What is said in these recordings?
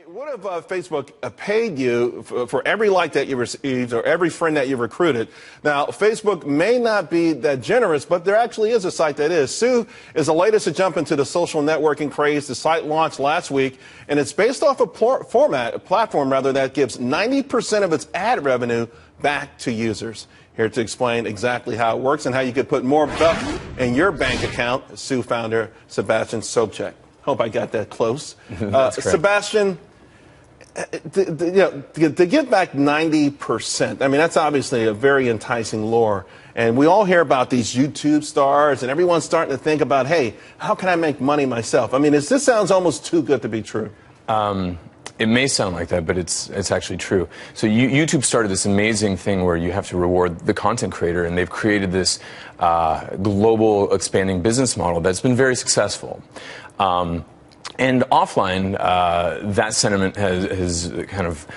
What if Facebook paid you for every like that you received or every friend that you recruited? Now, Facebook may not be that generous, but there actually is a site that is. Sue is the latest to jump into the social networking craze. The site launched last week, and it's based off a platform that gives 90% of its ad revenue back to users. Here to explain exactly how it works and how you could put more buck in your bank account, Sue founder Sebastian Sobczak. Hope I got that close. Sebastian, to give back 90%, I mean, that's obviously a very enticing lure. And we all hear about these YouTube stars, and everyone's starting to think about, hey, how can I make money myself? I mean, this sounds almost too good to be true. It may sound like that, but it's actually true. So YouTube started this amazing thing where you have to reward the content creator, and they've created this global expanding business model that's been very successful. And offline, that sentiment has kind of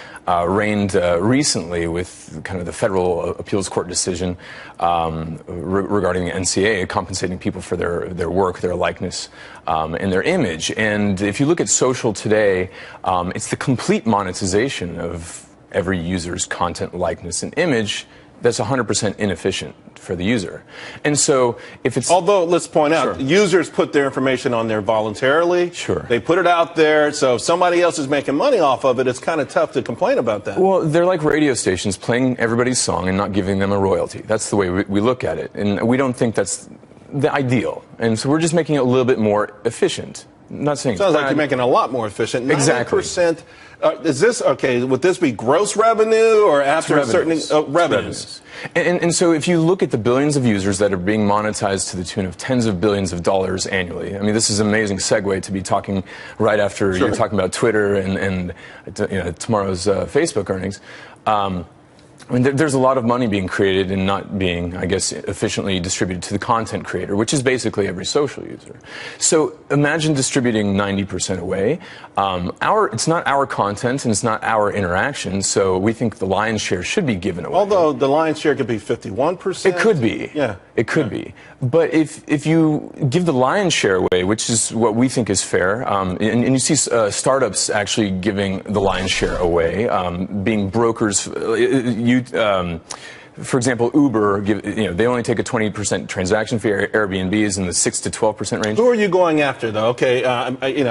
reigned recently with kind of the federal appeals court decision regarding the NCAA compensating people for their work, their likeness, and their image. And if you look at social today, it's the complete monetization of every user's content, likeness, and image that's 100% inefficient for the user. And so if it's... Although, let's point out, users put their information on there voluntarily. Sure. They put it out there, so if somebody else is making money off of it, it's kind of tough to complain about that. Well, they're like radio stations playing everybody's song and not giving them a royalty. That's the way we look at it. And we don't think that's the ideal. And so we're just making it a little bit more efficient. I'm not saying sounds like you're making it a lot more efficient. 90%, exactly. Is this, okay, would this be gross revenue or after a certain revenues? And so if you look at the billions of users that are being monetized to the tune of tens of billions of dollars annually, I mean, this is an amazing segue to be talking right after you're talking about Twitter and tomorrow's Facebook earnings. I mean, there's a lot of money being created and not being, I guess, efficiently distributed to the content creator, which is basically every social user. So imagine distributing 90% away. It's not our content and it's not our interaction, so we think the lion's share should be given away. Although the lion's share could be 51%. It could be. Yeah. It could be. But if you give the lion's share away, which is what we think is fair, and you see startups actually giving the lion's share away, being brokers, for example, Uber, they only take a 20% transaction fee. Airbnb is in the 6 to 12% range. Who are you going after, though? Okay,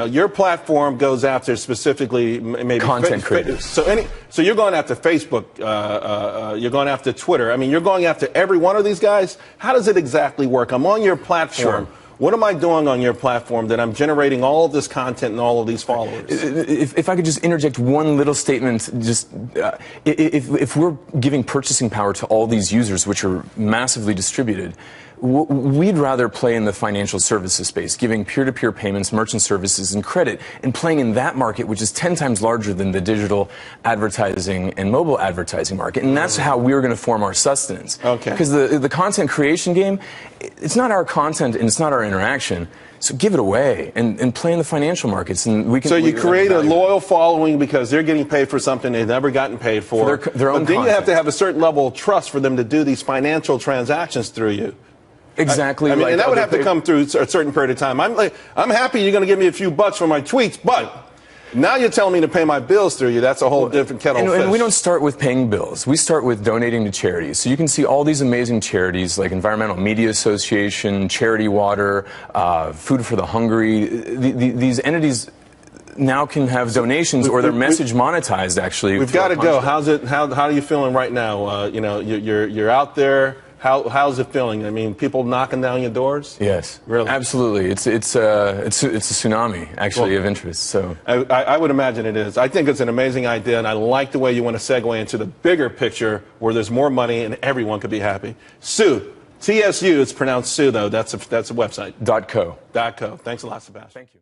your platform goes after specifically maybe content creators. So you're going after Facebook. You're going after Twitter. I mean, you're going after every one of these guys. How does it exactly work? I'm on your platform. Sure. What am I doing on your platform that I'm generating all of this content and all of these followers? If I could just interject one little statement, if we're giving purchasing power to all these users, which are massively distributed, we'd rather play in the financial services space, giving peer-to-peer payments, merchant services, and credit, and playing in that market, which is 10 times larger than the digital advertising and mobile advertising market. And that's how we're going to form our sustenance. Okay. Because the content creation game, it's not our content and it's not our interaction. So give it away and play in the financial markets, and we can. So you create a loyal following because they're getting paid for something they've never gotten paid for. Their own but then content. You have to have a certain level of trust for them to do these financial transactions through you. Exactly. I mean, and that would have to come through a certain period of time. I'm happy you're going to give me a few bucks for my tweets, but now you're telling me to pay my bills through you. That's a whole different kettle of fish. And we don't start with paying bills. We start with donating to charities. So you can see all these amazing charities like Environmental Media Association, Charity Water, Food for the Hungry. These entities now can have donations or their message monetized. Actually, we've got to go. How's it? How are you feeling right now? You're out there. How's it feeling? I mean, people knocking down your doors? Yes, really, absolutely. It's a tsunami actually of interest. So I would imagine it is. I think it's an amazing idea, and I like the way you want to segue into the bigger picture where there's more money and everyone could be happy. Sue, TSU. It's pronounced Sue though. That's a website. .co. .co. Thanks a lot, Sebastian. Thank you.